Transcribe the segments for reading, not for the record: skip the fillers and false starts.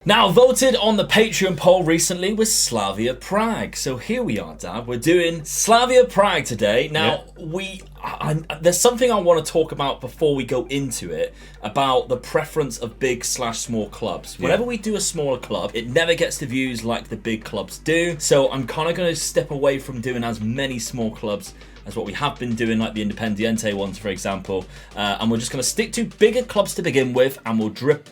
Now, voted on the Patreon poll recently was Slavia Prague. So here we are, Dad. We're doing Slavia Prague today. Now, there's something I want to talk about before we go into it, about the preference of big/small clubs. Whenever we do a smaller club, it never gets the views like the big clubs do. So I'm kind of going to step away from doing as many small clubs as what we have been doing, like the Independiente ones, for example. And we're just going to stick to bigger clubs to begin with, and we'll drip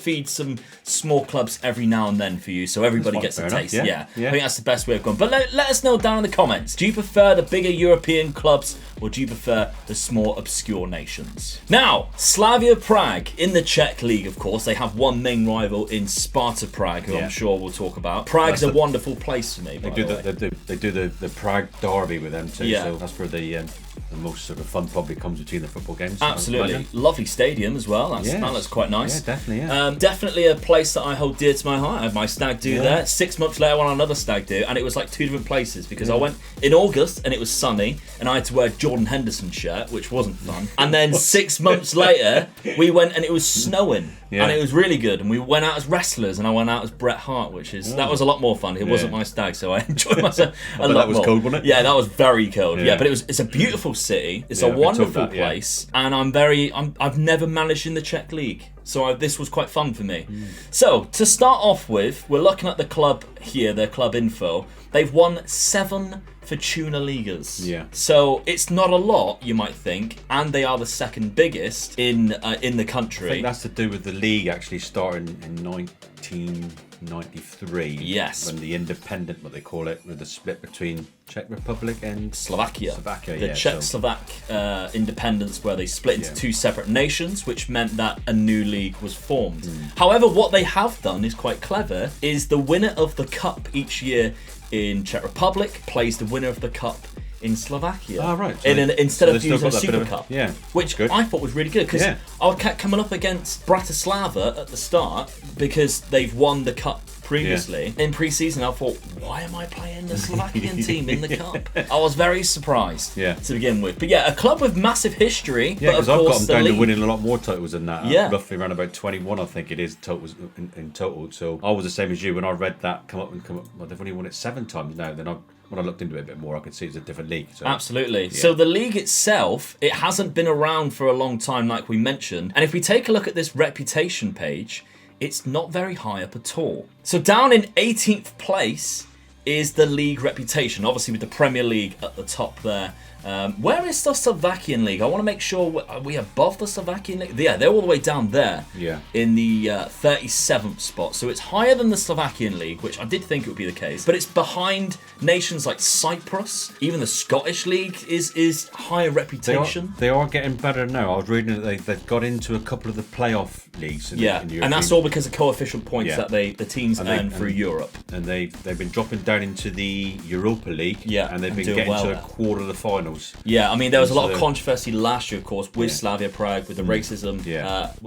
feed some small clubs every now and then for you, so everybody gets a taste. Yeah. I think that's the best way of going. But let us know down in the comments. Do you prefer the bigger European clubs, or do you prefer the small obscure nations? Now, Slavia Prague in the Czech League, of course, they have one main rival in Sparta Prague, who I'm sure we'll talk about. Prague's a wonderful place for me. They do the Prague derby with them too. So that's where the most sort of fun probably comes between the football games. Absolutely. Lovely stadium as well. That looks quite nice. Yeah, definitely. Definitely a place that I hold dear to my heart. I had my stag do there. 6 months later, I went on another stag do, and it was like two different places because I went in August and it was sunny, and I had to wear a Jordan Henderson shirt, which wasn't fun. And then 6 months later, we went and it was snowing, and it was really good. And we went out as wrestlers, and I went out as Bret Hart, that was a lot more fun. It wasn't my stag, so I enjoyed myself a lot more. That was cold, wasn't it? Yeah, that was very cold. Yeah, but it's a beautiful city. It's a wonderful place, and I've never managed in the Czech League. So this was quite fun for me. So, to start off with, we're looking at the club here, their club info. They've won 7 Fortuna Ligas. Yeah. So, it's not a lot, you might think, and they are the second biggest in the country. I think that's to do with the league actually starting in 1993. Yes. When the independent, what they call it, with the split between Czech Republic and Slovakia. The Czech-Slovak independence, where they split into two separate nations, which meant that a new league was formed. However, what they have done is quite clever, is the winner of the cup each year in Czech Republic plays the winner of the cup in Slovakia. Right. So instead of using a Super Cup. Which good. I thought was really good, because I kept coming up against Bratislava at the start because they've won the cup previously in pre-season. I thought, why am I playing the Slovakian team in the cup? I was very surprised to begin with. But a club with massive history. Because I've got them down to winning a lot more titles than that. Roughly around about 21, I think it is in total. So I was the same as you when I read that come up. Well, they've only won it 7 times now. Then when I looked into it a bit more, I could see it's a different league. So. Absolutely. So the league itself, it hasn't been around for a long time, like we mentioned. And if we take a look at this reputation page, it's not very high up at all. So down in 18th place is the league reputation, obviously with the Premier League at the top there. Where is the Slovakian league? I want to make sure, are we above the Slovakian league? Yeah, they're all the way down there in the 37th spot. So it's higher than the Slovakian league, which I did think it would be the case. But it's behind nations like Cyprus. Even the Scottish league is higher reputation. They are getting better now. I was reading that they've got into a couple of the playoff leagues. In the and that's all because of coefficient points that the teams earn through Europe. And they've been dropping down into the Europa League. And they've been getting to a quarter of the finals. Yeah, I mean, there was a lot of controversy last year, of course, with Slavia Prague, with the racism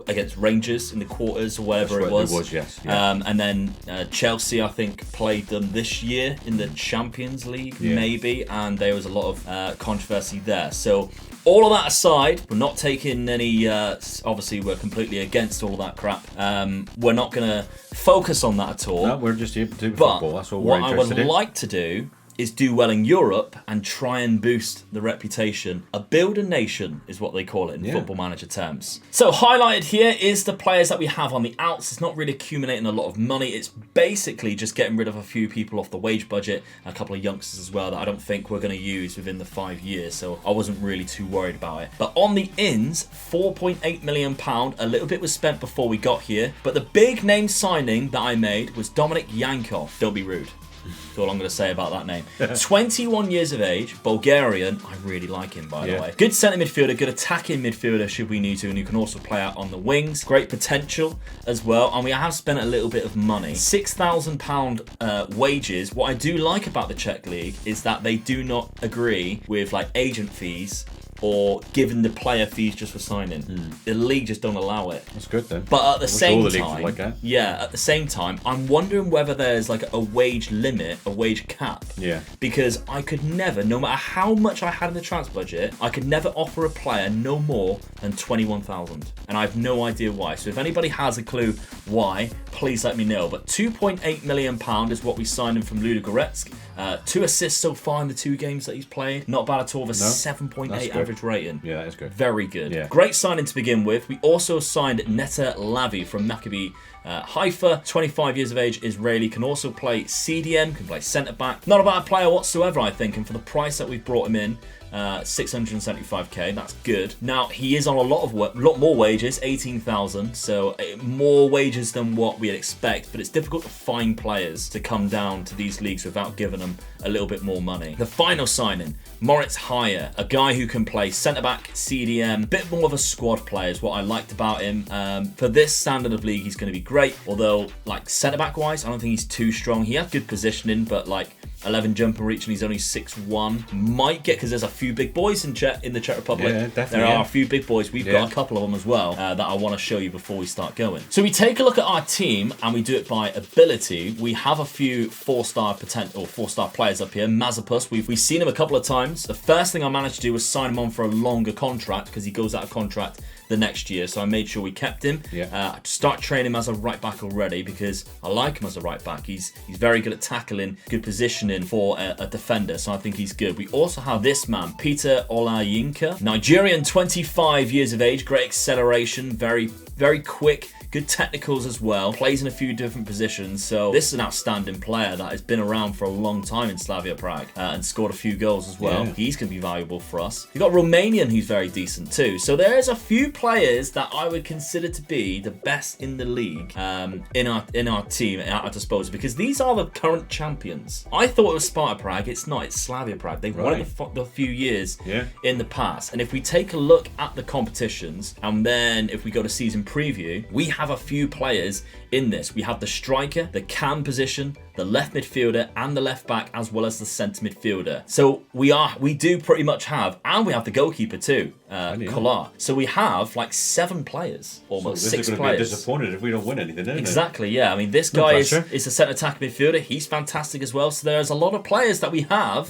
against Rangers in the quarters or whatever it was. And then Chelsea, I think, played them this year in the Champions League, maybe, and there was a lot of controversy there. So all of that aside, we're not taking any, obviously we're completely against all of that crap. We're not going to focus on that at all. No, we're just here to do football. That's all we're interested in. What I would like to do is do well in Europe and try and boost the reputation. A build a nation is what they call it in Football Manager terms. So highlighted here is the players that we have on the outs. It's not really accumulating a lot of money. It's basically just getting rid of a few people off the wage budget, a couple of youngsters as well that I don't think we're going to use within the 5 years. So I wasn't really too worried about it. But on the ins, £4.8 million. A little bit was spent before we got here. But the big name signing that I made was Dominik Yankov. Don't be rude. That's all I'm going to say about that name. 21 years of age, Bulgarian. I really like him, by the way. Good centre midfielder, good attacking midfielder should we need to, and you can also play out on the wings. Great potential as well, and we have spent a little bit of money. £6,000 wages. What I do like about the Czech League is that they do not agree with like agent fees or giving the player fees just for signing. The league just don't allow it. That's good then. But at the same time, like that. yeah, at the same time, I'm wondering whether there's like a wage limit, a wage cap. Yeah. Because I could never, no matter how much I had in the transfer budget, I could never offer a player no more than 21,000, and I have no idea why. So if anybody has a clue why, please let me know. But £2.8 million is what we signed him from Ludogorets. 2 assists so far in the 2 games that he's played. Not bad at all. With a 7.8 average rating. Yeah, that's good. Very good. Yeah. Great signing to begin with. We also signed Neta Lavi from Maccabi Haifa, 25 years of age, Israeli, can also play CDM, can play centre back. Not a bad player whatsoever, I think, and for the price that we've brought him in, 675k, that's good. Now he is on a lot more wages, 18,000, so more wages than what we'd expect, but it's difficult to find players to come down to these leagues without giving them a little bit more money. The final signing, Moritz Haya, a guy who can play centre-back, CDM, bit more of a squad player is what I liked about him. For this standard of league, he's going to be great, although like centre-back wise, I don't think he's too strong. He has good positioning, but like 11 jump and reach, and he's only 6'1". Might get, because there's a few big boys in the Czech Republic. Yeah, definitely. There are a few big boys. We've got a couple of them as well that I want to show you before we start going. So we take a look at our team and we do it by ability. We have a few 4-star potential or 4-star players up here. Mazepus, we've seen him a couple of times. The first thing I managed to do was sign him on for a longer contract because he goes out of contract the next year, so I made sure we kept him. Start training him as a right back already because I like him as a right back. He's very good at tackling, good positioning for a defender, so I think he's good. We also have this man, Peter Olayinka, Nigerian, 25 years of age, great acceleration, very quick, good technicals as well, plays in a few different positions, so this is an outstanding player that has been around for a long time in Slavia Prague and scored a few goals as well. He's going to be valuable for us. We've got Romanian, who's very decent too, so there's a few players that I would consider to be the best in the league in our team at our disposal, because these are the current champions. I thought it was Sparta Prague. It's not. It's Slavia Prague. They've won it the few years in the past, and if we take a look at the competitions and then if we go to season preview, we have a few players in this. We have the striker, the cam position, the left midfielder, and the left back, as well as the centre midfielder. So we do pretty much have, and we have the goalkeeper too, Kolar. So we have like 7 players, almost so 6 players. players. Be disappointed if we don't win anything, isn't Exactly, yeah. I mean, this guy is a centre attack midfielder. He's fantastic as well. So there's a lot of players that we have.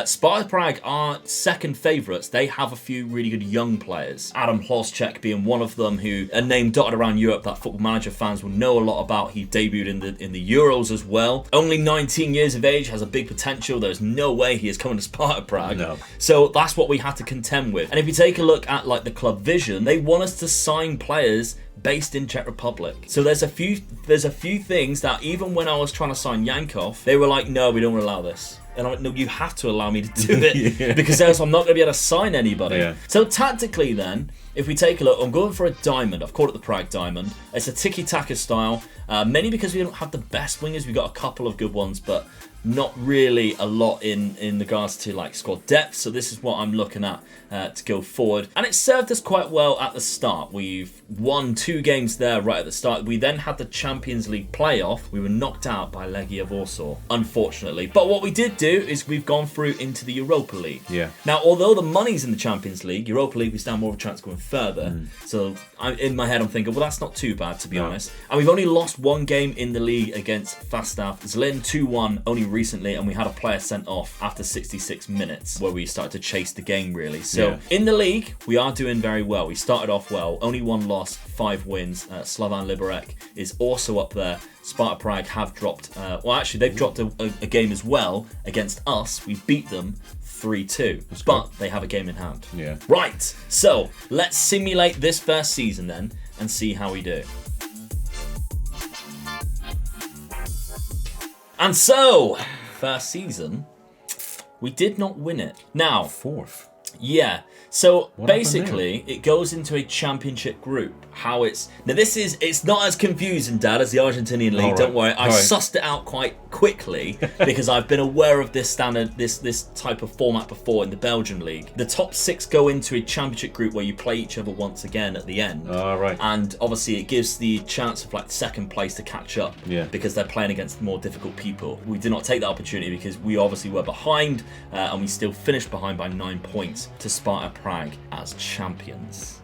Sparta Prague are second favourites. They have a few really good young players. Adam Hloschek being one of them, who a name dotted around Europe that Football Manager fans will know a lot about. He debuted in the Euros as well. Only 19 years of age, has a big potential. There's no way he is coming to Sparta Prague. No. So that's what we had to contend with. And if you take a look at like the club vision, they want us to sign players based in Czech Republic. So there's a few things that even when I was trying to sign Yankov, they were like, no, we don't allow this. And I'm like, no, you have to allow me to do it because else I'm not going to be able to sign anybody. So tactically then, if we take a look, I'm going for a diamond. I've called it the Prague Diamond. It's a tiki-taka style, mainly because we don't have the best wingers. We've got a couple of good ones, but not really a lot in regards to like squad depth. So this is what I'm looking at to go forward. And it served us quite well at the start. We've won 2 games there right at the start. We then had the Champions League playoff. We were knocked out by Legia Warsaw, unfortunately. But what we did do is we've gone through into the Europa League. Now, although the money's in the Champions League, Europa League, we stand more of a chance going further. So in my head, I'm thinking, well, that's not too bad, to be honest. And we've only lost 1 game in the league against Fastav Zlin, 2-1 only recently, and we had a player sent off after 66 minutes where we started to chase the game, really. So in the league, we are doing very well. We started off well. Only 1 loss, 5 wins. Slavan Liberec is also up there. Sparta Prague have dropped, they've dropped a game as well against us. We beat them 3-2, but they have a game in hand. Right, so let's simulate this first season then and see how we do. And so, first season, we did not win it. Now, 4th. Yeah. So basically, it goes into a championship group. Now it's not as confusing, Dad, as the Argentinian league. Don't worry, I sussed it out quite quickly because I've been aware of this this type of format before in the Belgian league. The top 6 go into a championship group where you play each other once again at the end. Right. And obviously it gives the chance of like second place to catch up because they're playing against more difficult people. We did not take that opportunity because we obviously were behind and we still finished behind by 9 points to Sparta Prague as champions.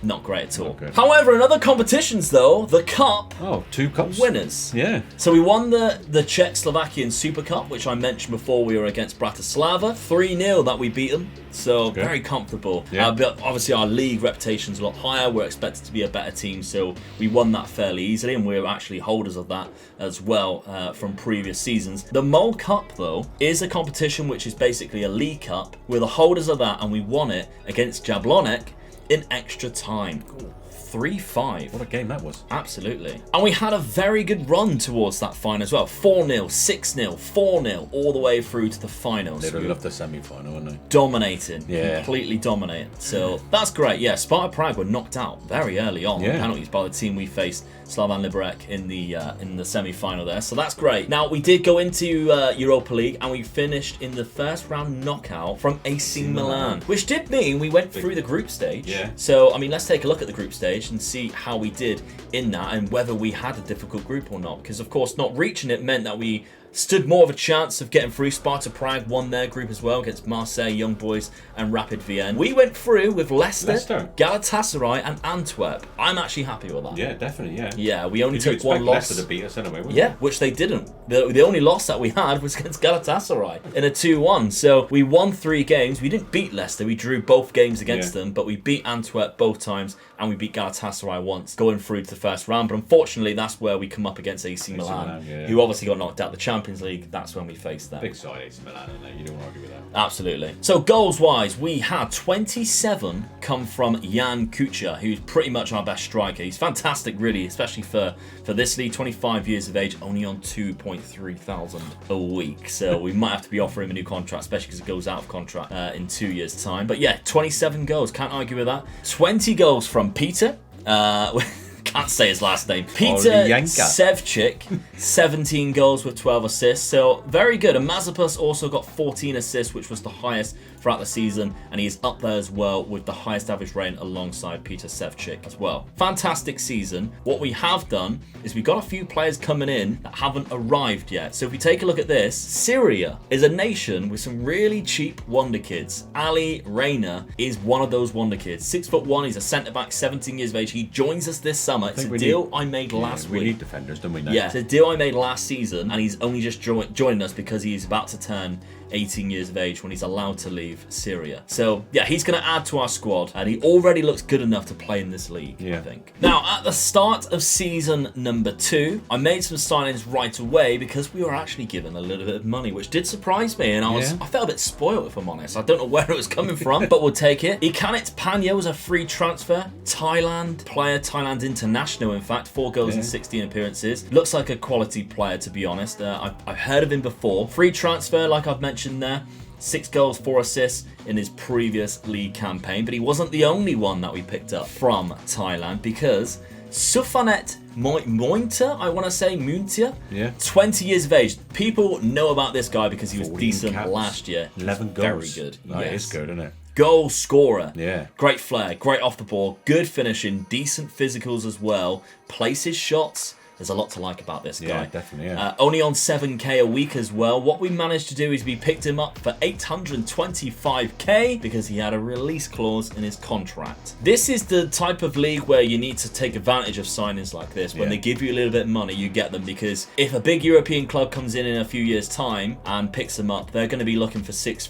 Not great at all. However, in other competitions though, the cup. 2 cups. Winners. Yeah. So we won the Czech-Slovakian Super Cup, which I mentioned before. We were against Bratislava. 3-0 that we beat them. So very comfortable. Yeah. But obviously our league reputation's a lot higher. We're expected to be a better team. So we won that fairly easily. And we're actually holders of that as well from previous seasons. The Mole Cup though is a competition which is basically a league cup. We're the holders of that and we won it against Jablonec in extra time. 3-5. What a game that was. Absolutely. And we had a very good run towards that final as well. 4-0, 6-0, 4-0, all the way through to the finals. They'd have loved the semi-final, wouldn't they? Dominating. Completely dominating. So that's great. Yeah, Sparta Prague were knocked out very early on. Penalties by the team we faced, Slavan Liberec, in the semi-final there. So that's great. Now, we did go into Europa League and we finished in the first round knockout from AC Milan, which did mean we went through the group stage. Yeah. So, I mean, let's take a look at the group stage and see how we did in that and whether we had a difficult group or not. Because, of course, not reaching it meant that we stood more of a chance of getting through. Sparta Prague won their group as well against Marseille, Young Boys and Rapid Vienna. We went through with Leicester, Galatasaray and Antwerp. I'm actually happy with that. Yeah, definitely, Yeah, we only took one loss. Leicester to beat us anyway, wouldn't they? Which they didn't. The only loss that we had was against Galatasaray in a 2-1. So we won 3 games. We didn't beat Leicester. We drew both games against them, but we beat Antwerp both times and we beat Galatasaray once, going through to the first round. But unfortunately, that's where we come up against AC Milan, who obviously got knocked out the Champions League. That's when we faced them. Big side AC Milan, isn't it? You don't argue with that. Absolutely. So goals-wise, we had 27 come from Jan Kucha, who's pretty much our best striker. He's fantastic, really, especially for this league. 25 years of age, only on 2.3 thousand a week. So we might have to be offering him a new contract, especially because it goes out of contract in 2 years' time. But yeah, 27 goals. Can't argue with that. 20 goals from Peter. Can't say his last name. Peter Sevcik, 17 goals with 12 assists. So very good. And Mazepus also got 14 assists, which was the highest throughout the season. And he's up there as well with the highest average rating alongside Peter Sevcik as well. Fantastic season. What we have done is we've got a few players coming in that haven't arrived yet. So if we take a look at this, Syria is a nation with some really cheap wonder kids. Ali Reyna is one of those wonder kids. 6'1", he's a centre-back, 17 years of age. He joins us this summer. It's a deal I made last week. We need defenders, don't we? Now? Yeah, it's a deal I made last season, and he's only just joining us because he's about to turn 18 years of age when he's allowed to leave Syria. So, yeah, he's going to add to our squad, and he already looks good enough to play in this league, I think. Now, at the start of season number 2, I made some signings right away because we were actually given a little bit of money, which did surprise me, and I felt a bit spoiled, if I'm honest. I don't know where it was coming from, but we'll take it. Ikanit Panya was a free transfer. Thailand player, Thailand international, in fact. 4 goals and 16 appearances. Looks like a quality player, to be honest. I've heard of him before. Free transfer, like I've mentioned there. 6 goals, 4 assists in his previous league campaign. But he wasn't the only one that we picked up from Thailand because Sufanet Mointa, I want to say, Muntia. 20 years of age. People know about this guy because he was decent last year. 11 goals. Very good. That is good, isn't it? Goal scorer. Yeah. Great flair, great off the ball, good finishing, decent physicals as well. Places shots. There's a lot to like about this guy. Yeah, definitely, only on 7k a week as well. What we managed to do is we picked him up for 825k because he had a release clause in his contract. This is the type of league where you need to take advantage of signings like this. When they give you a little bit of money, you get them, because if a big European club comes in a few years' time and picks them up, they're going to be looking for 6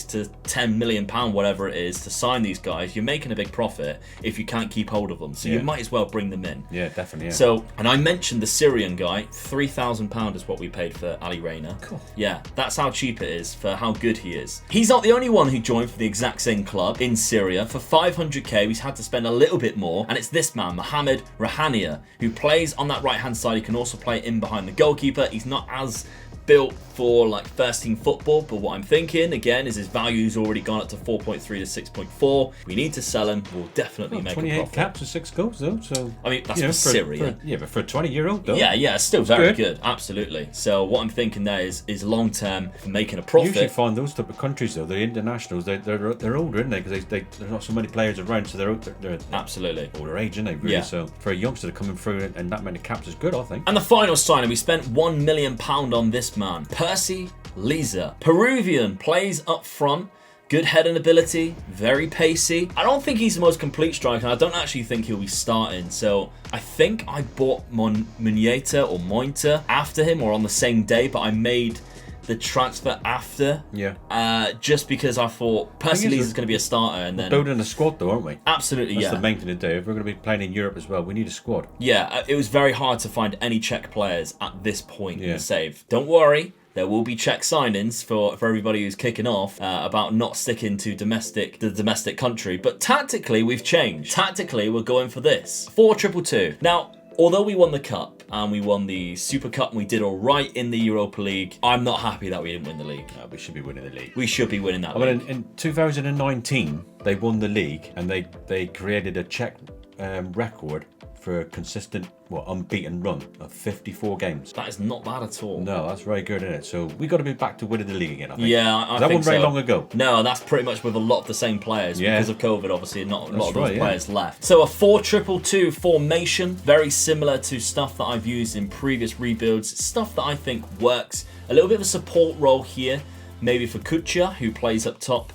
to 10 million pound, whatever it is, to sign these guys. You're making a big profit if you can't keep hold of them. So you might as well bring them in. Yeah, definitely. Yeah. So, and I mentioned the Syrian guy, £3,000 is what we paid for Ali Reyna. Cool. Yeah, that's how cheap it is for how good he is. He's not the only one who joined for the exact same club in Syria. For 500k, he's had to spend a little bit more, and it's this man, Mohamed Rahania, who plays on that right-hand side. He can also play in behind the goalkeeper. He's not as built for like first team football, but what I'm thinking again is his value's already gone up to 4.3 to 6.4. We need to sell him. We'll definitely make a profit. 28 caps and 6 goals though, so I mean that's for Syria. But for a 20-year-old though. Yeah, it's still very good. Absolutely. So what I'm thinking there is long term for making a profit. You usually find those type of countries though, the internationals, they're older, aren't they? Because there's not so many players around, so they're absolutely older age, aren't they? Really? Yeah. So for a youngster to coming through and that many caps is good, I think. And the final signing, we spent £1 million on this man, Percy Lisa. Peruvian, plays up front. Good heading ability, very pacey. I don't think he's the most complete striker, and I don't actually think he'll be starting. So I think I bought Mointa after him, or on the same day, but I made the transfer after. Yeah. Just because I thought Percy Lisa's going to be a starter, and then building a squad though, aren't we? Absolutely, That's the main thing to do. If we're going to be playing in Europe as well, we need a squad. Yeah, it was very hard to find any Czech players at this point in the save. Don't worry. There will be Czech signings for everybody who's kicking off about not sticking to the domestic country. But tactically, we've changed. Tactically, we're going for this. 4-2-2. Now, although we won the Cup and we won the Super Cup and we did all right in the Europa League, I'm not happy that we didn't win the league. No, we should be winning the league. We should be winning that league. Mean, in 2019, they won the league and they created a Czech record for a consistent, unbeaten run of 54 games. That is not bad at all. No, that's very good, isn't it? So we got to be back to winning the league again, I think. Yeah, I think that wasn't very long ago. No, that's pretty much with a lot of the same players. Yeah. Because of COVID, obviously, not a lot of those players left. So a 4-2-2 formation, very similar to stuff that I've used in previous rebuilds. Stuff that I think works. A little bit of a support role here, maybe for Kucha, who plays up top,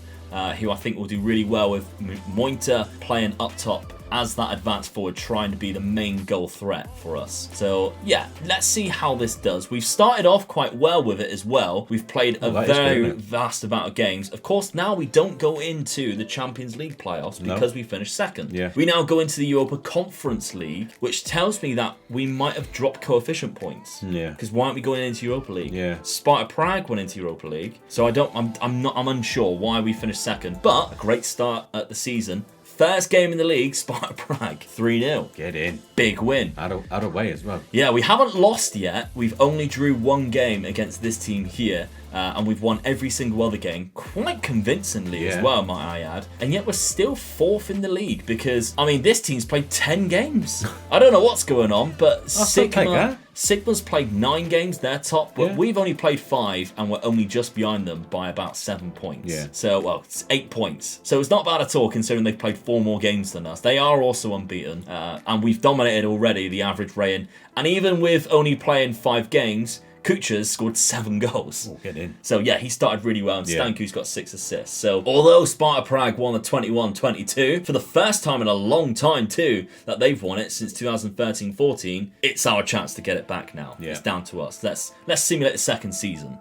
who I think will do really well with Mointa playing up top as that advanced forward, trying to be the main goal threat for us. So yeah, let's see how this does. We've started off quite well with it as well. We've played a very vast amount of games. Of course, now we don't go into the Champions League playoffs because we finished second. Yeah. We now go into the Europa Conference League, which tells me that we might have dropped coefficient points. Yeah. Because why aren't we going into Europa League? Yeah. Sparta Prague went into Europa League, so I'm unsure why we finished second. But a great start at the season. First game in the league, Sparta Prague, 3-0. Get in. Big win. Out of way as well. Yeah, we haven't lost yet. We've only drew one game against this team here. And we've won every single other game quite convincingly as well, might I add. And yet we're still fourth in the league because, I mean, this team's played 10 games. I don't know what's going on, but Sigma's played 9 games, they're top, but we've only played 5 and we're only just behind them by about 7 points. Yeah. So, it's 8 points. So it's not bad at all considering they've played 4 more games than us. They are also unbeaten and we've dominated already the average rating. And even with only playing 5 games, Kucha's scored 7 goals. Oh, get in. So yeah, he started really well, and Stanku's got 6 assists. So although Sparta Prague won the 21-22 for the first time in a long time too, that they've won it since 2013-14, it's our chance to get it back now. Yeah. It's down to us. Let's simulate the second season.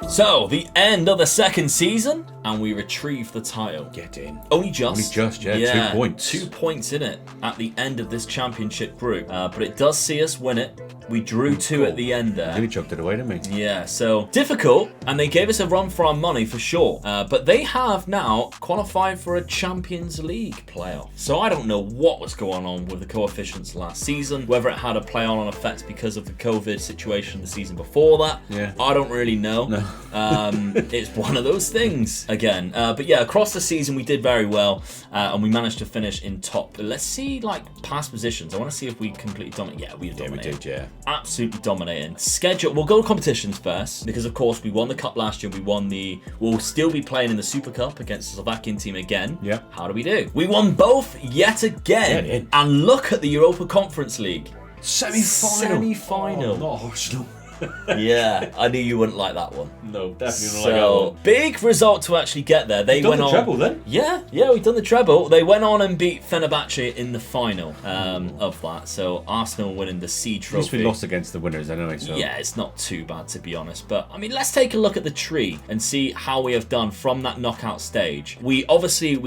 So, the end of the second season, and we retrieve the title. Get in. Only just, 2 points. 2 points in it at the end of this championship group. But it does see us win it. We drew 2 at the end there. Really chucked it away, didn't we? Yeah, so difficult, and they gave us a run for our money for sure. But they have now qualified for a Champions League playoff. So I don't know what was going on with the coefficients last season, whether it had a play-on effect because of the COVID situation the season before that. Yeah. I don't really know. No. It's one of those things again. But yeah, across the season we did very well, and we managed to finish in top. Let's see, like, past positions. I want to see if we completely dominated. Yeah, we dominated. Yeah, we did, yeah. Absolutely dominating. Schedule. We'll go to competitions first because, of course, we won the cup last year. We'll still be playing in the Super Cup against the Slovakian team again. Yeah. How do we do? We won both yet again. And look at the Europa Conference League. Semi-final. Oh, not Arsenal. Yeah, I knew you wouldn't like that one. No, definitely not like that one. Big result to actually get there. They went on. Treble then? Yeah, we've done the treble. They went on and beat Fenerbahce in the final of that. So Arsenal winning the C trophy. At least we lost against the winners anyway. So yeah, it's not too bad to be honest. But I mean, let's take a look at the tree and see how we have done from that knockout stage. We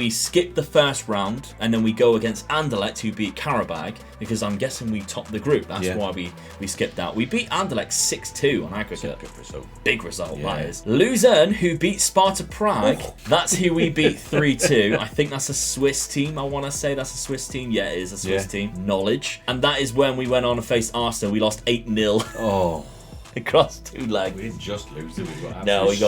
skipped the first round and then we go against Anderlecht, who beat Karabag, because I'm guessing we topped the group. That's why we skipped out. We beat Anderlecht 6-0 6-2 on aggregate. Good result. Big result, that is. Luzern, who beat Sparta Prague, that's who we beat 3-2. I think that's a Swiss team, I want to say. That's a Swiss team. Yeah, it is a Swiss team. Knowledge. And that is when we went on to face Arsenal. We lost 8-0. Oh. Across 2 legs. We didn't just lose, did we? No, we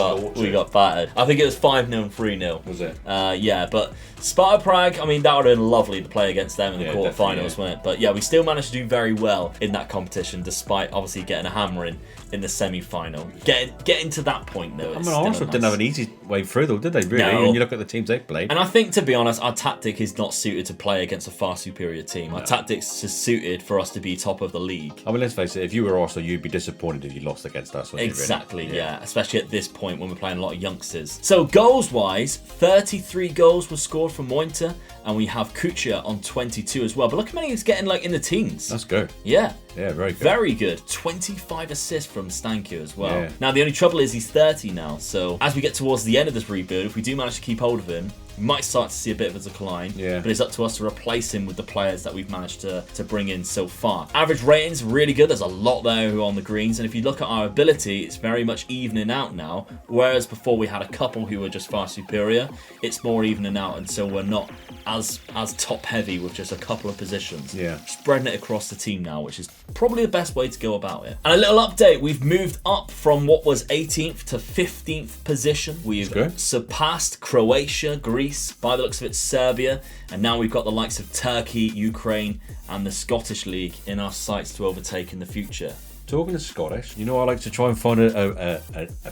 got battered. I think it was 5-0 and 3-0. Was it? Yeah, but Sparta Prague, I mean, that would have been lovely to play against them in the quarterfinals, wasn't it? But yeah, we still managed to do very well in that competition, despite obviously getting a hammering in the semi-final. Getting to that point, though. I mean, Arsenal didn't have an easy way through, though, did they? Really? No. When you look at the teams they played. And I think, to be honest, our tactic is not suited to play against a far superior team. No. Our tactics is suited for us to be top of the league. I mean, let's face it, if you were Arsenal, you'd be disappointed if you lost against us. Exactly, really? Yeah. Especially at this point when we're playing a lot of youngsters. So goals-wise, 33 goals were scored for Mointer, and we have Kuchia on 22 as well. But look how many he's getting like in the teens. That's good. Yeah. Yeah, very good. Very good. 25 assists from Stankiu as well. Yeah. Now, the only trouble is he's 30 now. So as we get towards the end of this rebuild, if we do manage to keep hold of him, we might start to see a bit of a decline. Yeah. But it's up to us to replace him with the players that we've managed to bring in so far. Average rating's really good. There's a lot there who are on the greens. And if you look at our ability, it's very much evening out now. Whereas before we had a couple who were just far superior, it's more evening out. And so we're not as top heavy with just a couple of positions. Yeah. Spreading it across the team now, which is probably the best way to go about it. And a little update, we've moved up from what was 18th to 15th position. We've surpassed Croatia, Greece, by the looks of it, Serbia, and now we've got the likes of Turkey, Ukraine, and the Scottish League in our sights to overtake in the future. Talking of Scottish, you know, I like to try and find a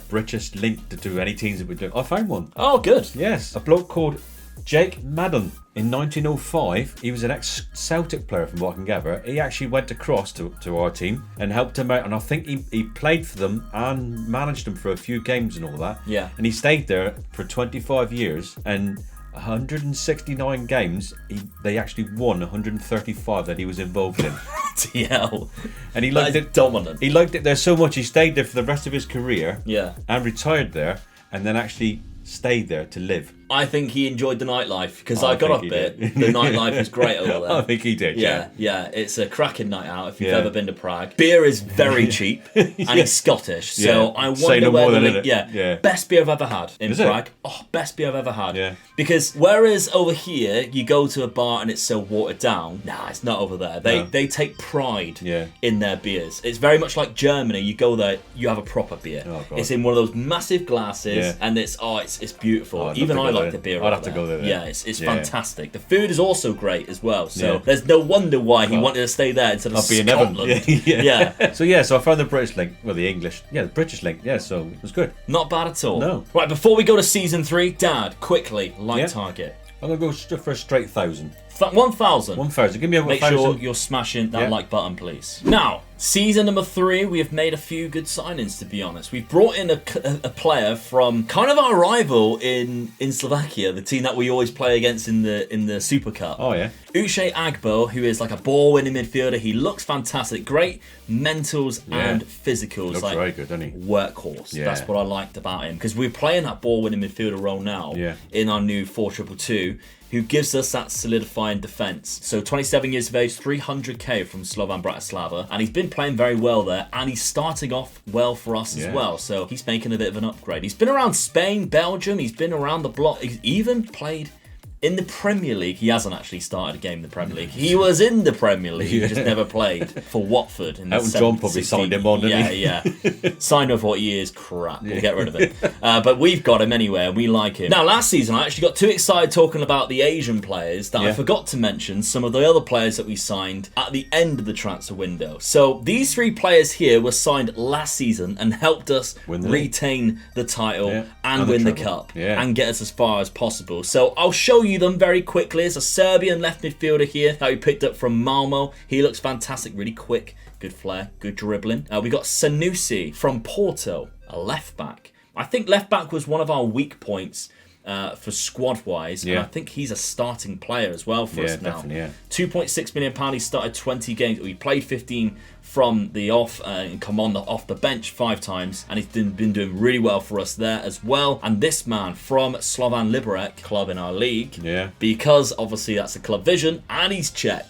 British link to any teams that we do. I found one. Oh, good. Yes, a bloke called Jake Madden. In 1905, he was an ex-Celtic player from what I can gather. He actually went across to our team and helped him out. And I think he played for them and managed them for a few games and all that. Yeah. And he stayed there for 25 years. And 169 games, they actually won 135 that he was involved in. TL. And he liked it dominant. He liked it there so much, he stayed there for the rest of his career. Yeah. And retired there. And then actually stayed there to live. I think he enjoyed the nightlife because I got up it. The nightlife is great over there. I think he did. Yeah. It's a cracking night out if you've ever been to Prague. Beer is very cheap, and he's Scottish, so I wonder where best beer I've ever had in Prague. Oh, best beer I've ever had. Yeah. Because whereas over here you go to a bar and it's so watered down, nah, it's not over there. They take pride in their beers. It's very much like Germany. You go there, you have a proper beer. Oh, God. It's in one of those massive glasses, and it's beautiful. Even I like the beer. I'd have to go there. Yeah, it's fantastic. The food is also great as well. So there's no wonder why he wanted to stay there instead of Scotland. So I found the British link. Well, the English. Yeah, the British link. Yeah, so it was good. Not bad at all. No. Right, before we go to season 3, Dad, quickly, target. I'm going to go for a straight 1,000. 1,000. 1,000. Give me a 1,000. Make sure you're smashing that like button, please. Now, season number 3, we have made a few good signings, to be honest. We've brought in a player from kind of our rival in Slovakia, the team that we always play against in the Super Cup. Oh, yeah. Uche Agbo, who is like a ball-winning midfielder. He looks fantastic. Great mentals and physicals. Looks very good, doesn't he? Workhorse. Yeah. That's what I liked about him. Because we're playing that ball-winning midfielder role now in our new 4-2-2. Who gives us that solidifying defence. So 27 years of age, 300k from Slovan Bratislava, and he's been playing very well there, and he's starting off well for us as well, so he's making a bit of an upgrade. He's been around Spain, Belgium, he's been around the block, he's even played in the Premier League. He hasn't actually started a game in the Premier League. He was in the Premier League, he just never played for Watford. In Elton John probably signed him on, didn't he? Yeah. Signed him for what he is, crap. We'll get rid of him. But we've got him anyway, and we like him. Now, last season, I actually got too excited talking about the Asian players that I forgot to mention some of the other players that we signed at the end of the transfer window. So these 3 players here were signed last season and helped us retain the title and win the cup and get us as far as possible. So I'll show you them very quickly. There's a Serbian left midfielder here that we picked up from Malmo. He looks fantastic, really quick, good flair, good dribbling. We got Sanusi from Porto, a left back. I think left back was one of our weak points for squad-wise, and I think he's a starting player as well for us now. £2.6 million, he started 20 games, we played 15 from the off and come on off the bench 5 times, and he's been doing really well for us there as well. And this man from Slovan Liberec club in our league, because obviously that's a club vision, and he's Czech.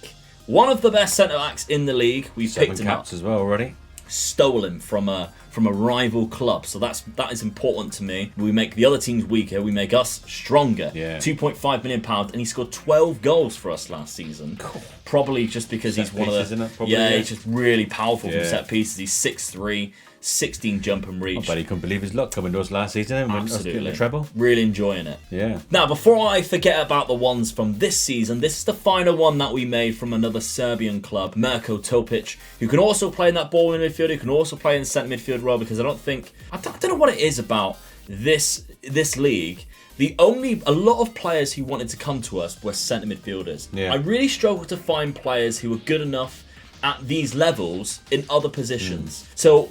One of the best centre-backs in the league. We've picked him up. 7 caps as well already. stolen from a rival club. So that is important to me. We make the other teams weaker. We make us stronger. Yeah. £2.5 million, and he scored 12 goals for us last season. Cool. Probably just because he's one of the... Isn't it? Probably, he's just really powerful from set pieces. He's 6'3", 16 jump and reach. I bet he couldn't believe his luck coming to us last season and Absolutely. the treble. Really enjoying it. Yeah. Now, before I forget about the ones from this season, this is the final one that we made from another Serbian club, Mirko Topic, who can also play in that ball in midfield, who can also play in centre midfield role, because I don't know what it is about this league. A lot of players who wanted to come to us were centre midfielders. Yeah. I really struggled to find players who were good enough at these levels in other positions. So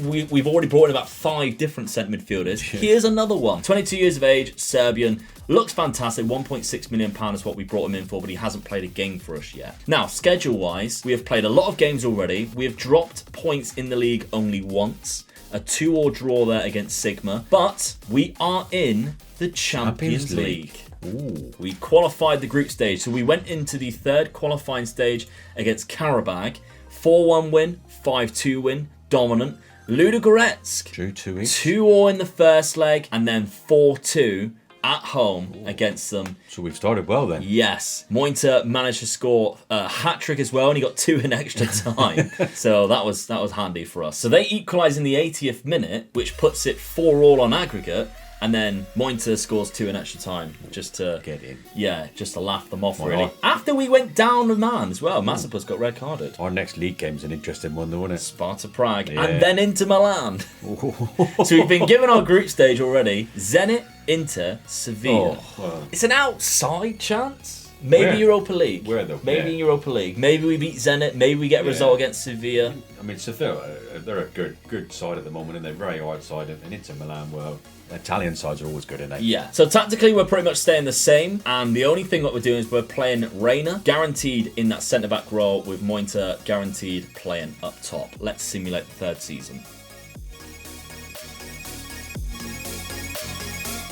we've already brought in about 5 different centre midfielders. Here's another one. 22 years of age, Serbian, looks fantastic. £1.6 million is what we brought him in for, but he hasn't played a game for us yet. Now, schedule-wise, we have played a lot of games already. We have dropped points in the league only once. A 2-2 draw there against Sigma. But we are in the Champions League. Ooh. We qualified the group stage, so we went into the third qualifying stage against Karabag. 4-1 win, 5-2 win, dominant. Ludogorets drew 2-each. 2-2 in the first leg, and then 4-2 at home against them. So we've started well then. Yes. Mointer managed to score a hat-trick as well, and he got 2 in extra time. So that was handy for us. So they equalise in the 80th minute, which puts it 4-4 on aggregate. And then Mointer scores 2 in extra time, just to get in. Yeah, just to laugh them off, really. After we went down a man as well, Masipus got red carded. Our next league game's an interesting one, though, isn't it? Sparta Prague, and then Inter Milan. So we've been given our group stage already. Zenit, Inter, Sevilla. It's an outside chance. Maybe Europa League. Where though? Maybe Europa League. Maybe we beat Zenit. Maybe we get a result against Sevilla. I mean, Sevilla, they're a good side at the moment, and they're very hard side. And Inter Milan, well, Italian sides are always good, aren't they? Yeah. So tactically, we're pretty much staying the same. And the only thing that we're doing is we're playing Reina, guaranteed in that centre-back role, with Mointer guaranteed playing up top. Let's simulate the third season.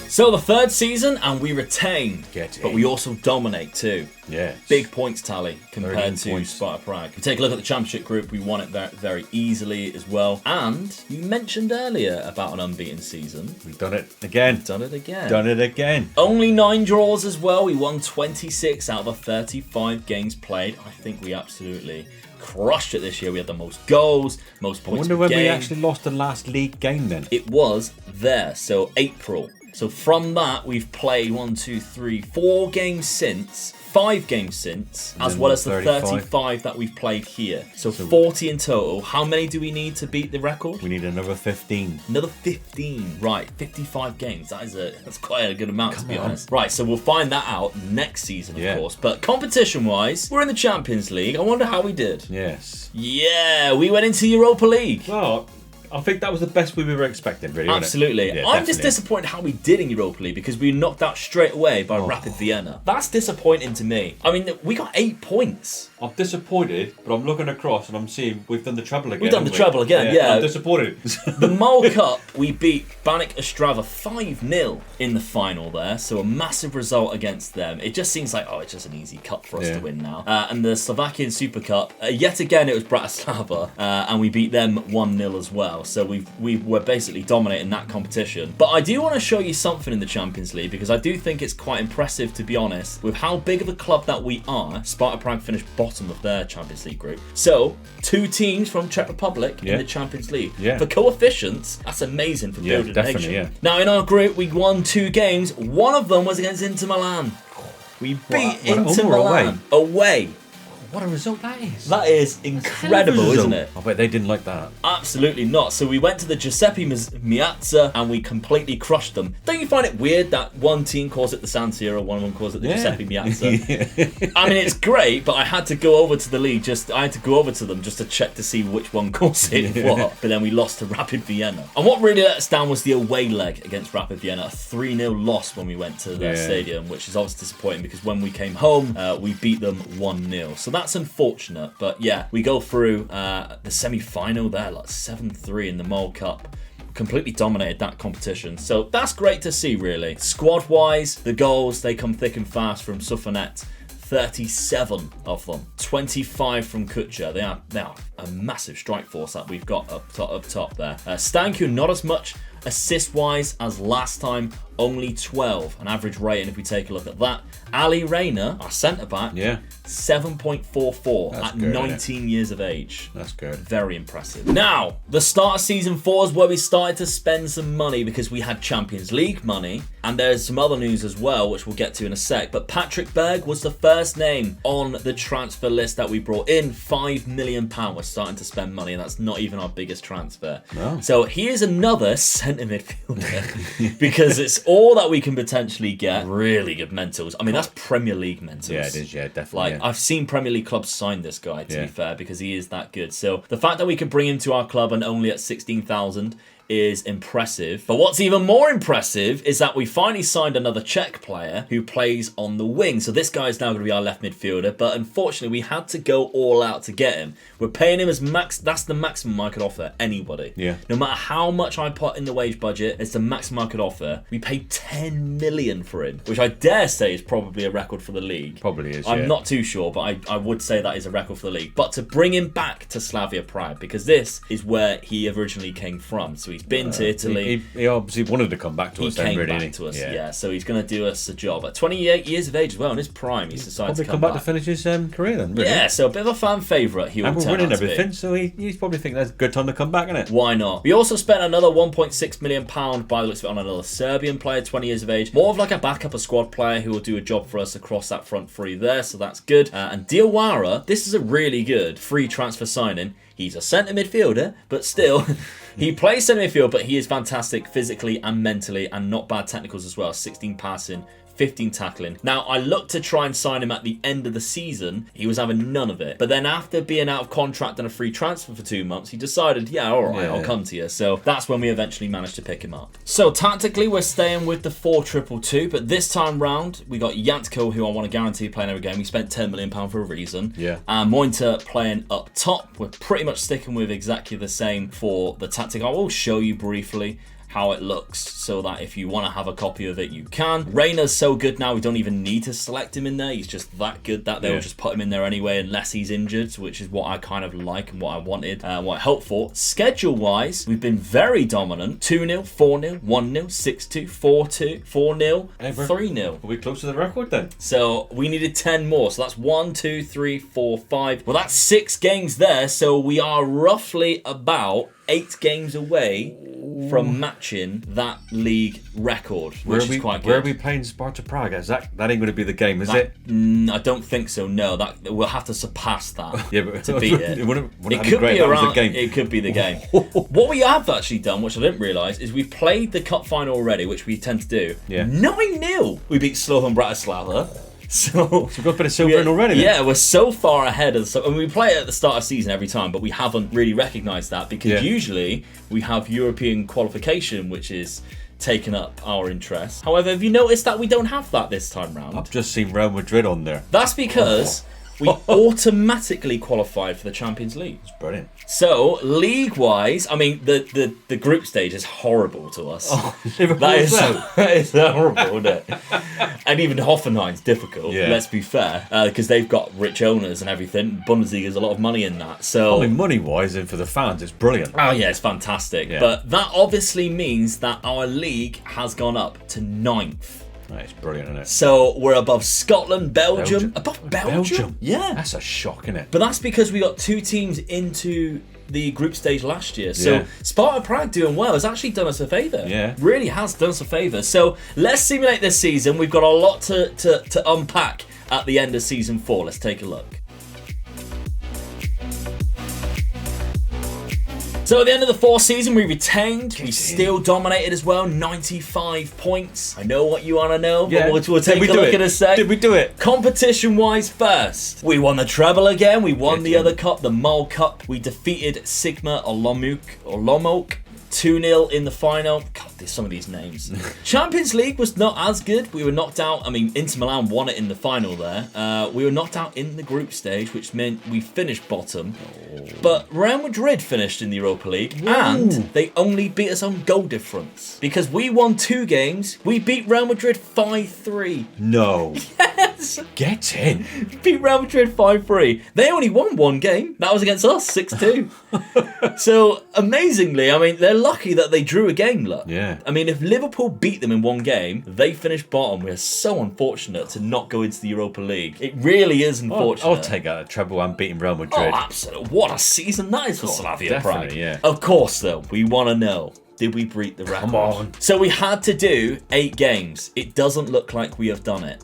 So the third season, and we retain, but we also dominate too. Yeah. Big points tally compared to Sparta Prague. We take a look at the championship group. We won it very, very easily as well. And you mentioned earlier about an unbeaten season. We've done it again. Done it again. Done it again. Only 9 draws as well. We won 26 out of the 35 games played. I think we absolutely crushed it this year. We had the most goals, most points per game. I wonder when we actually lost the last league game then. It was there, so April. So from that, we've played 4 games since, 5 games since, as well as the 35 that we've played here. So 40 in total. How many do we need to beat the record? We need another 15. Another 15. Right, 55 games. That's quite a good amount, to be honest. Right, so we'll find that out next season, of course. But competition-wise, we're in the Champions League. I wonder how we did. Yes. Yeah, we went into Europa League. Well, I think that was the best we were expecting, really. Absolutely. Yeah, I'm just disappointed how we did in Europa League, because we were knocked out straight away by Rapid Vienna. That's disappointing to me. I mean, we got 8 points. I'm disappointed, but I'm looking across and I'm seeing we've done the treble again. We've done the treble again, yeah. I'm disappointed. The Mole Cup, we beat Banik Ostrava 5-0 in the final there, so a massive result against them. It just seems like, it's just an easy cup for us to win now. And the Slovakian Super Cup, yet again, it was Bratislava, and we beat them 1-0 as well. So we were basically dominating that competition. But I do want to show you something in the Champions League, because I do think it's quite impressive, to be honest, with how big of a club that we are. Sparta Prague finished bottom of their Champions League group. So 2 teams from Czech Republic in the Champions League. For coefficients, that's amazing for building a nation. Now in our group, we won 2 games. One of them was against Inter Milan. We beat Inter Milan away. What a result that is. That is incredible, isn't it? I bet they didn't like that. Absolutely not. So we went to the Giuseppe Meazza and we completely crushed them. Don't you find it weird that one team calls it the San Siro, one of them calls it the Giuseppe Meazza? I mean, it's great, but I had to go over to the league. I had to go over to them just to check to see which one calls it what. But then we lost to Rapid Vienna. And what really let us down was the away leg against Rapid Vienna. A 3-0 loss when we went to their stadium, which is obviously disappointing, because when we came home, we beat them 1-0. So that's unfortunate, but yeah, we go through the semi-final there, like 7-3 in the Mole Cup. Completely dominated that competition, so that's great to see, really. Squad-wise, the goals, they come thick and fast from Sufanet, 37 of them. 25 from Kucha. They are a massive strike force that we've got up top there. Stanku, not as much assist-wise as last time, only 12. An average rating, if we take a look at that. Ali Rayner, our centre-back, 7.44 at good, 19 years of age. That's good. Very impressive. Now, the start of Season 4 is where we started to spend some money because we had Champions League money, and there's some other news as well, which we'll get to in a sec. But Patrick Berg was the first name on the transfer list that we brought in. £5 million. We're starting to spend money, and that's not even our biggest transfer. No. So he is another centre midfielder because it's all that we can potentially get. Really good mentals. I mean, that's Premier League mentals. Yeah, it is. Yeah, definitely. Like, I've seen Premier League clubs sign this guy, to be fair, because he is that good. So the fact that we could bring him to our club and only at 16,000 is impressive. But what's even more impressive is that we finally signed another Czech player who plays on the wing. So this guy is now going to be our left midfielder, but unfortunately we had to go all out to get him. We're paying him as max. That's the maximum I could offer anybody. Yeah. No matter how much I put in the wage budget, it's the maximum I could offer. We paid 10 million for him, which I dare say is probably a record for the league. Probably is, I'm not too sure, but I would say that is a record for the league. But to bring him back to Slavia Prague, because this is where he originally came from. So he's been to Italy. He obviously wanted to come back to us. He came back to us, so he's going to do us a job. At 28 years of age as well, in his prime, he's decided to come back to finish his career then, really. Yeah, so a bit of a fan favourite. He will we're winning everything, so he's probably thinking that's a good time to come back, isn't it? Why not? We also spent another £1.6 million by the looks of it on another Serbian player, 20 years of age. More of like a backup, a squad player who will do a job for us across that front three there, so that's good. And Diawara, this is a really good free transfer signing. He's a centre midfielder, but still, he plays centre midfield, but he is fantastic physically and mentally, and not bad technicals as well. 16 passing, 15 tackling. Now, I looked to try and sign him at the end of the season. He was having none of it. But then after being out of contract and a free transfer for 2 months, he decided, all right, I'll come to you. So that's when we eventually managed to pick him up. So tactically, we're staying with the 4-2-2, but this time round, we got Yantko, who I want to guarantee playing every game. We spent £10 million for a reason. Yeah. And Mointer playing up top. We're pretty much sticking with exactly the same for the tactic. I will show you briefly how it looks so that if you want to have a copy of it, you can. Rayner's so good now, we don't even need to select him in there. He's just that good that they'll just put him in there anyway unless he's injured, which is what I kind of like and what I wanted and what I hoped for. Schedule-wise, we've been very dominant. 2-0, 4-0, 1-0, 6-2, 4-2, 4-0, 3-0. Are we close to the record then? So we needed 10 more. So that's 1, 2, 3, 4, 5. Well, that's 6 games there. So we are roughly about 8 games away from matching that league record, which is quite good. Where are we playing Sparta Prague? That ain't going to be the game, is it? I don't think so. No, that we'll have to surpass that to beat it. It could be around. It could be the game. What we have actually done, which I didn't realise, is we played the cup final already, which we tend to do. 9-0. We beat Slovan Bratislava. So we've got a bit of silver in already then. Yeah, we're so far ahead of and we play it at the start of the season every time, but we haven't really recognised that because usually we have European qualification, which is taken up our interest. However, have you noticed that we don't have that this time round? I've just seen Real Madrid on there. That's because we automatically qualified for the Champions League. It's brilliant. So, league-wise, I mean, the group stage is horrible to us. That is horrible, isn't it? And even Hoffenheim's difficult, let's be fair, because they've got rich owners and everything. Bundesliga's a lot of money in that. So, I mean, money-wise and for the fans, it's brilliant. Oh, yeah, it's fantastic. Yeah. But that obviously means that our league has gone up to 9th. It's brilliant, isn't it? So we're above Scotland, Belgium. Above Belgium? Yeah. That's a shock, isn't it? But that's because we got 2 teams into the group stage last year. So Sparta Prague doing well has actually done us a favour. Yeah. Really has done us a favour. So let's simulate this season. We've got a lot to unpack at the end of season 4. Let's take a look. So at the end of the 4th season, we retained. We still dominated as well. 95 points. I know what you want to know, but we'll take a look in a sec. Did we do it? Competition-wise first, we won the treble again. We won the other cup, the Mole Cup. We defeated Sigma Olomouc 2-0 in the final. God, there's some of these names. Champions League was not as good. We were knocked out. I mean, Inter Milan won it in the final there. We were knocked out in the group stage, which meant we finished bottom. But Real Madrid finished in the Europa League, and they only beat us on goal difference. Because we won 2 games, we beat Real Madrid 5-3. No. Yes. Get in. Beat Real Madrid 5-3. They only won one game. That was against us, 6-2. So, amazingly, I mean, they're lucky that they drew a game, look. Yeah. I mean, if Liverpool beat them in one game, they finished bottom. We're so unfortunate to not go into the Europa League. It really is unfortunate. I'll take a treble and beating Real Madrid. Oh, absolutely. What a season that is for Slavia Prague. Yeah. Of course, though, we want to know. Did we beat the record? Come on. So we had to do 8 games. It doesn't look like we have done it.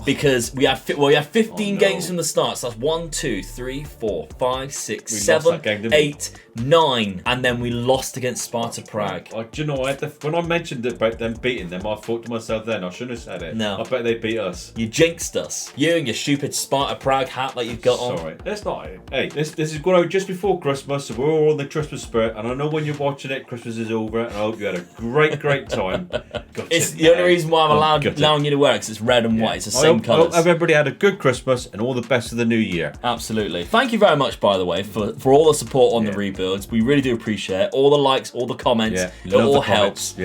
Because we have 15 games from the start. So that's 1, 2, 3, 4, 5, 6, 7, 8, 9. And then we lost against Sparta Prague. Do you know, when I mentioned about them beating them, I thought to myself then, I shouldn't have said it. No. I bet they beat us. You jinxed us. You and your stupid Sparta Prague hat that you've got on. Sorry. That's not it. Hey, this is going out just before Christmas, so we're all in the Christmas spirit. And I know when you're watching it, Christmas is over. And I hope you had a great time. It's the only reason why I'm allowing you to wear it, because it's red and white. It's the same colours. I hope everybody had a good Christmas and all the best of the new year. Absolutely. Thank you very much, by the way, for all the support on the rebuilds. We really do appreciate it. All the likes, all the comments. It all helps.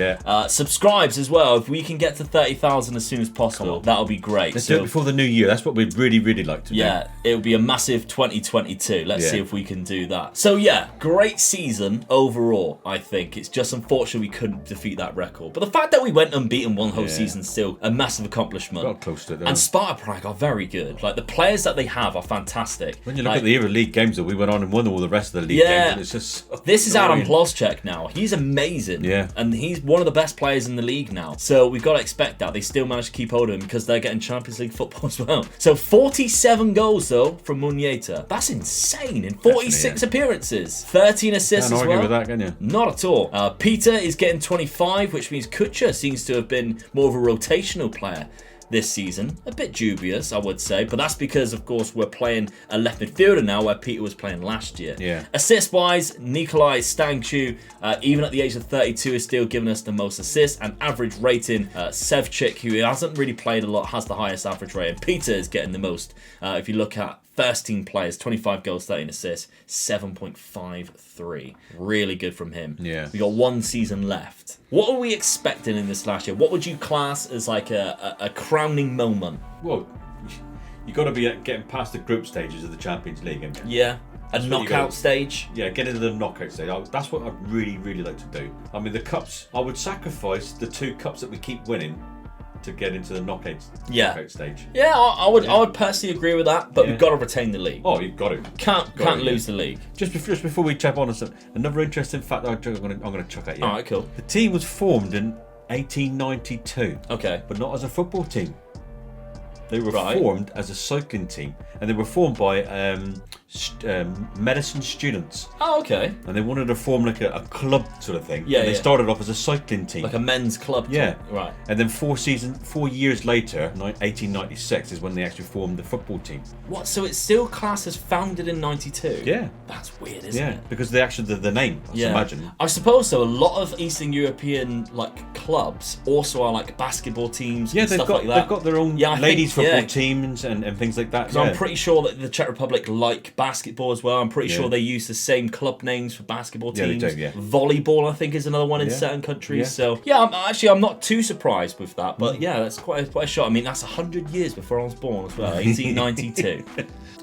Subscribes as well. If we can get to 30,000 as soon as possible, that'll be great. Let's do it before the new year. That's what we'd really like to do. Yeah, it'll be a massive 2022. Let's see if we can do that. So yeah, great season overall, I think. It's just unfortunate we couldn't defeat that record. But the fact that we went unbeaten one whole season is still a massive accomplishment. Got close to it, and Sparta Prague are very good. Like, the players that they have are fantastic. When you look at the Euro League games that we went on and won all the rest of the league games, and it's just this is Adam Ploschek now. He's amazing. Yeah. And he's one of the best players in the league now. So we've got to expect that. They still managed to keep hold of him because they're getting Champions League football as well. So 47 goals though from Munieta. That's insane in 46 appearances. 13 assists as well. Can't argue with that, can you? Not at all. Peter is getting 25, which means Kucha seems to have been more of a rotational player this season. A bit dubious, I would say, but that's because, of course, we're playing a left midfielder now where Peter was playing last year. Yeah. Assist-wise, Nikolai Stanchu, even at the age of 32, is still giving us the most assists, and average rating, Sevchik, who hasn't really played a lot, has the highest average rating. Peter is getting the most. If you look at first team players, 25 goals, 13 assists, 7.53. Really good from him. Yeah. We got 1 season left. What are we expecting in this last year? What would you class as like a crowning moment? Well, you got to be getting past the group stages of the Champions League, haven't you? Yeah. A knockout stage? Yeah, get into the knockout stage. That's what I'd really like to do. I mean, the cups, I would sacrifice the 2 cups that we keep winning to get into the knockout stage. Yeah, I would personally agree with that, but we've got to retain the league. Oh, you've got to. Can't lose the league. Just before we jump on, another interesting fact that I'm going to chuck at you. All right, cool. The team was formed in 1892. Okay. But not as a football team. They were formed as a cycling team, and they were formed by medicine students. Oh, okay. And they wanted to form like a club sort of thing. Yeah, and they started off as a cycling team. Like a men's club team. Yeah. Right. And then 4 years later, 1896, is when they actually formed the football team. What? So it's still classed as founded in 92? Yeah. That's weird, isn't it? Because they actually, the name, I imagine. I suppose so. A lot of Eastern European clubs also are like basketball teams and stuff like that. They've got their own ladies football teams and things like that. Because I'm pretty sure that the Czech Republic like basketball as well. I'm pretty sure they use the same club names for basketball teams. They do, Volleyball, I think, is another one in certain countries. So I'm not too surprised with that. But that's quite a shot. I mean, that's 100 years before I was born as well. 1892.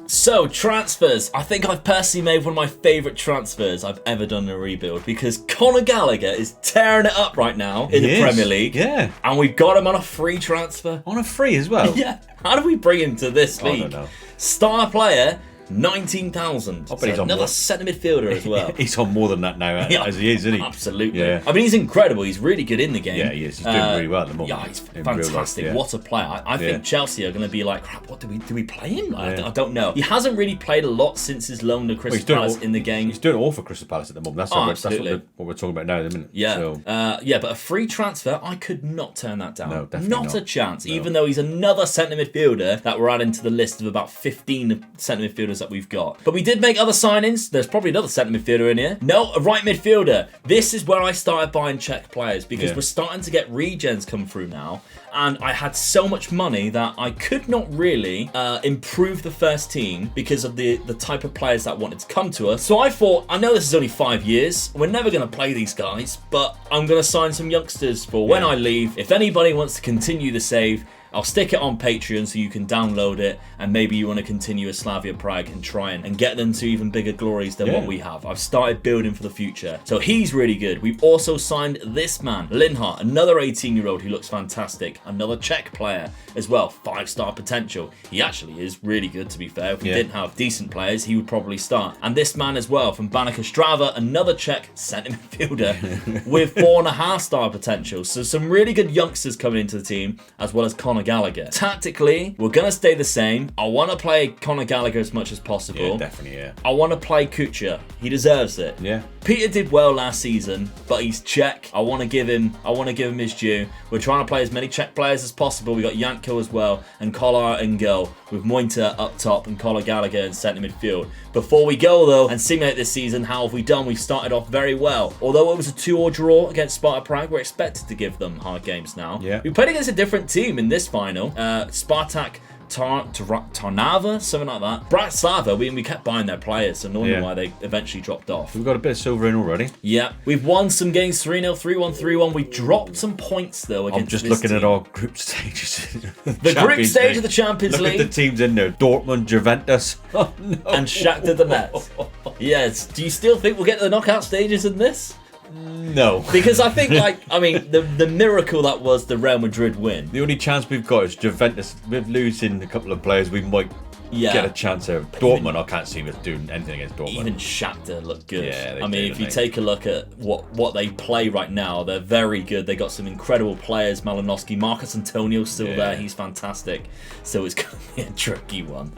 So, transfers. I think I've personally made one of my favourite transfers I've ever done in a rebuild, because Conor Gallagher is tearing it up right now in the Premier League. Yeah. And we've got him on a free transfer. On a free as well? Yeah. How do we bring him to this league? I don't know. Star player, 19,000. So another centre midfielder as well. He's on more than that now, as he is, isn't he? Absolutely. Yeah. I mean, he's incredible. He's really good in the game. Yeah, he is. He's doing really well at the moment. Yeah, he's fantastic. Life, What a player. I think Chelsea are going to be like, crap, what do we play him? I don't know. He hasn't really played a lot since his loan to Crystal Palace in the game. He's doing it all for Crystal Palace at the moment. That's what we're talking about now in a minute. Yeah. So. But a free transfer, I could not turn that down. No, definitely not a chance. No. Even though he's another centre midfielder that we're adding to the list of about 15 centre midfielders that we've got. But we did make other signings. There's probably another centre midfielder in here. No, a right midfielder. This is where I started buying Czech players, because we're starting to get regens come through now. And I had so much money that I could not really improve the first team because of the type of players that wanted to come to us. So I thought, I know this is only 5 years. We're never going to play these guys, but I'm going to sign some youngsters for when I leave. If anybody wants to continue the save, I'll stick it on Patreon so you can download it, and maybe you want to continue with Slavia Prague and try and get them to even bigger glories than what we have. I've started building for the future. So he's really good. We've also signed this man, Linhart, another 18-year-old who looks fantastic. Another Czech player as well, 5-star potential. He actually is really good, to be fair. If we didn't have decent players, he would probably start. And this man as well, from Baník Ostrava, another Czech centre midfielder with 4.5-star potential. So some really good youngsters coming into the team, as well as Conor Gallagher. Tactically, we're going to stay the same. I want to play Conor Gallagher as much as possible. Yeah, definitely, yeah. I want to play Kucha. He deserves it. Yeah. Peter did well last season, but he's Czech. I want to give him his due. We're trying to play as many Czech players as possible. We got Janko as well, and Kolar in goal, with Mointer up top and Conor Gallagher in centre midfield. Before we go though and simulate this season, how have we done? We've started off very well. Although it was a 2-2 draw against Sparta Prague, we're expected to give them hard games now. Yeah. We played against a different team in this final. Spartak Tarnava, something like that. Bratislava, we kept buying their players, so no wonder why they eventually dropped off. We've got a bit of silver in already. Yeah, we've won some games 3-0, 3-1, 3-1. We've dropped some points though against I'm just this looking team. at our group stages. The group stage of the Champions League. Look at the teams in there: Dortmund, Juventus, and Shakhtar Donetsk. Yes. Do you still think we'll get to the knockout stages in this? No. Because I think, the miracle that was the Real Madrid win. The only chance we've got is Juventus. With losing a couple of players, we might get a chance there. Dortmund, I can't see us doing anything against Dortmund. Even Shakhtar look good. Yeah, if you take a look at what they play right now, they're very good. They got some incredible players. Malinowski, Marcus Antonio's still there. He's fantastic. So it's going to be a tricky one.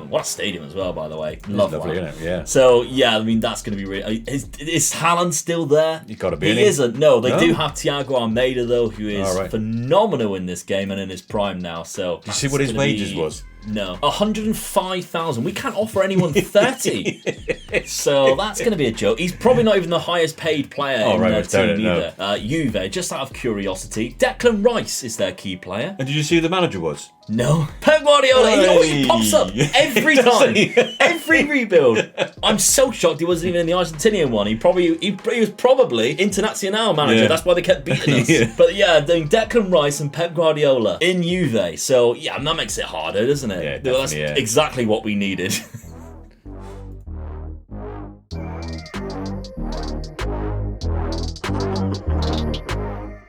What a stadium as well, by the way. Lovely, isn't it? Yeah. So yeah, that's going to be really. Is Haaland still there? He's got to be. He isn't. No, they do have Thiago Almeida though, who is phenomenal in this game and in his prime now. So you see what his wages was? No, 105,000. We can't offer anyone 30. So that's going to be a joke. He's probably not even the highest paid player in their team either. Juve, just out of curiosity, Declan Rice is their key player. And did you see who the manager was? No. Pep Guardiola, he pops up every time. Every rebuild. I'm so shocked he wasn't even in the Argentinian one. He was probably Internacional manager. Yeah. That's why they kept beating us. But yeah, doing Declan Rice and Pep Guardiola in Juve. So yeah, that makes it harder, doesn't it? Yeah, that's exactly what we needed.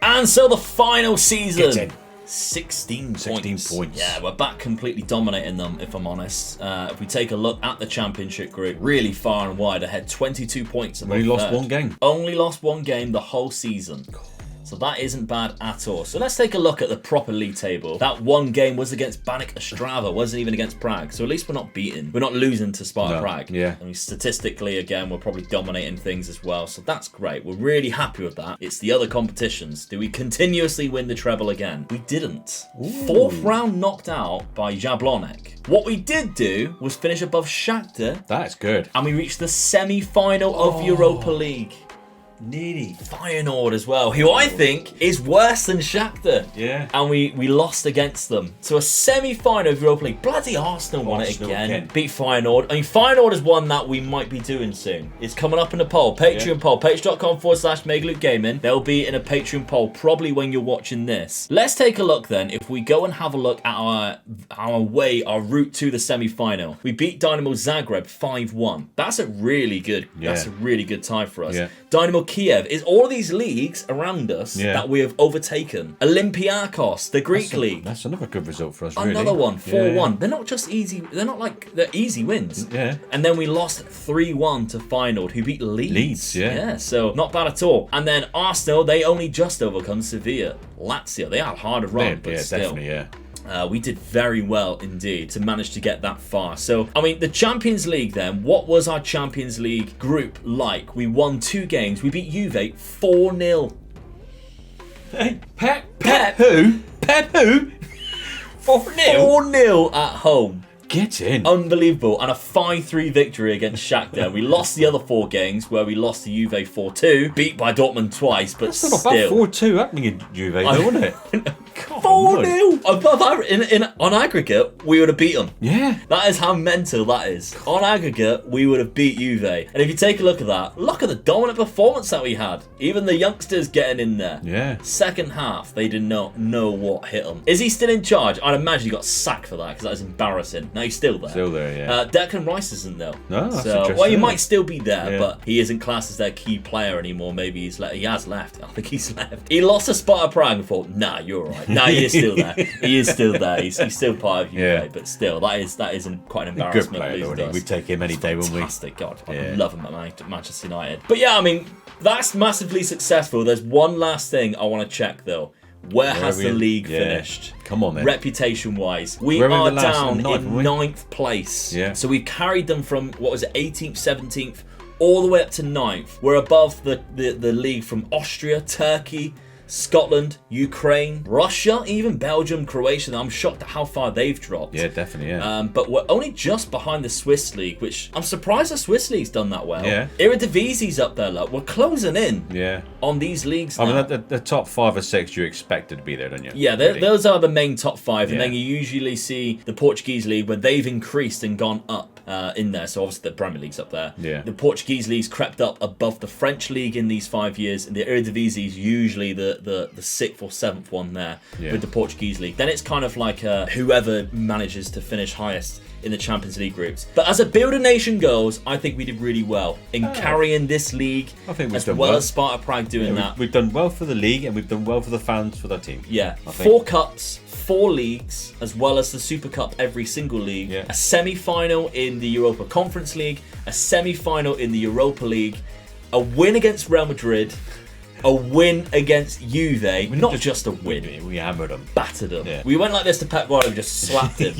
And so the final season. 16 points. Yeah, we're back completely dominating them, if I'm honest. If we take a look at the championship group, really far and wide ahead, 22 points. Only lost one game. Only lost one game the whole season. So that isn't bad at all. So let's take a look at the proper league table. That one game was against Baník Ostrava, wasn't even against Prague. So at least we're not beaten. We're not losing to Sparta Prague. Yeah. I mean, statistically, again, we're probably dominating things as well. So that's great. We're really happy with that. It's the other competitions. Do we continuously win the treble again? We didn't. Ooh. 4th round knocked out by Jablonek. What we did do was finish above Shakhtar. That's good. And we reached the semi-final of Europa League. Nearly. Feyenoord as well, who I think is worse than Shakhtar. Yeah. And we lost against them. So a semi-final of Europa League. Bloody Arsenal won it again. Beat Feyenoord. I mean, Feyenoord is one that we might be doing soon. It's coming up in a poll. Patreon poll. Patreon.com/MegaLukeGaming. They'll be in a Patreon poll probably when you're watching this. Let's take a look then. If we go and have a look at our route to the semi-final. We beat Dynamo Zagreb 5-1. That's a really good tie for us. Yeah. Dynamo Kiev is all of these leagues around us that we have overtaken. Olympiakos, the Greek league. That's another good result for us, Another one, 4-1. They're not just easy. They're not they're easy wins. Yeah. And then we lost 3-1 to Feyenoord, who beat Leeds. Yeah, so not bad at all. And then Arsenal, they only just overcome Sevilla. Lazio, they had a harder run, but still. Definitely, we did very well indeed to manage to get that far. So, I mean, the Champions League then, what was our Champions League group like? We won 2 games. We beat Juve 4-0. Hey, Pep who? 4-0? 4-0 at home. Get in. Unbelievable. And a 5-3 victory against Shakhtar. We lost the other 4 games where we lost to Juve 4-2. Beat by Dortmund twice, but That's not a bad 4-2 happening in Juve, though, wasn't it? God. 4-0. On aggregate, we would have beat them. Yeah. That is how mental that is. On aggregate, we would have beat Juve. And if you take a look at that, look at the dominant performance that we had. Even the youngsters getting in there. Yeah. Second half, they did not know what hit them. Is he still in charge? I'd imagine he got sacked for that because that is embarrassing. No, he's still there. Still there, yeah. Declan Rice isn't though. No, that's interesting. Well, he might still be there, but he isn't classed as their key player anymore. Maybe he has left. I think he's left. He lost to Sparta Prague and thought, nah, you're all right. Nah, he is still there. He is still there. He's still part of Juve, but still, that is quite an embarrassment. Good player, though, we'd take him any day, wouldn't we? Fantastic, God, I love him at Manchester United. But yeah, I mean, that's massively successful. There's one last thing I want to check though. Where has the league finished? Come on, then. Reputation-wise, we are down in ninth place. Yeah. So we've carried them from, 18th, 17th, all the way up to 9th. We're above the league from Austria, Turkey, Scotland, Ukraine, Russia, even Belgium, Croatia. I'm shocked at how far they've dropped. Yeah, definitely, yeah. But we're only just behind the Swiss league, which I'm surprised the Swiss league's done that well. Yeah. Eredivisie's up there, look. We're closing in on these leagues now. I mean, the top 5 or 6 you expected to be there, don't you? Yeah, those are the main top 5. And then you usually see the Portuguese league where they've increased and gone up. In there, so obviously the Premier League's up there. Yeah. The Portuguese league's crept up above the French league in these 5 years, and the Eredivisie is usually the 6th or 7th one there with the Portuguese league. Then it's kind of like whoever manages to finish highest in the Champions League groups. But as a builder nation goes, I think we did really well in carrying this league, I think we've as done well as Sparta Prague doing that. We've done well for the league, and we've done well for the fans for their team. Yeah, 4 cups, 4 leagues, as well as the Super Cup every single league. Yeah. A semi-final in the Europa Conference League, a semi-final in the Europa League, a win against Real Madrid, a win against Juve, not just a win. We hammered them. Battered them. Yeah. We went like this to Pep Guardiola and just slapped him.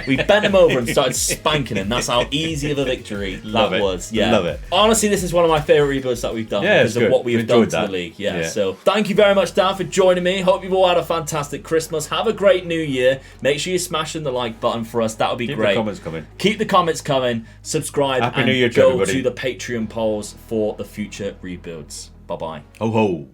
We bent him over and started spanking him. That's how easy of a victory that was. Yeah. Love it. Honestly, this is one of my favourite rebuilds that we've done because of what we've done to the league. Yeah. So thank you very much, Dan, for joining me. Hope you've all had a fantastic Christmas. Have a great New Year. Make sure you're smashing the like button for us. That would be great. Keep the comments coming. Keep the comments coming. Subscribe. Happy New Year to go everybody. to the Patreon polls for the future rebuilds. Bye-bye. Ho ho.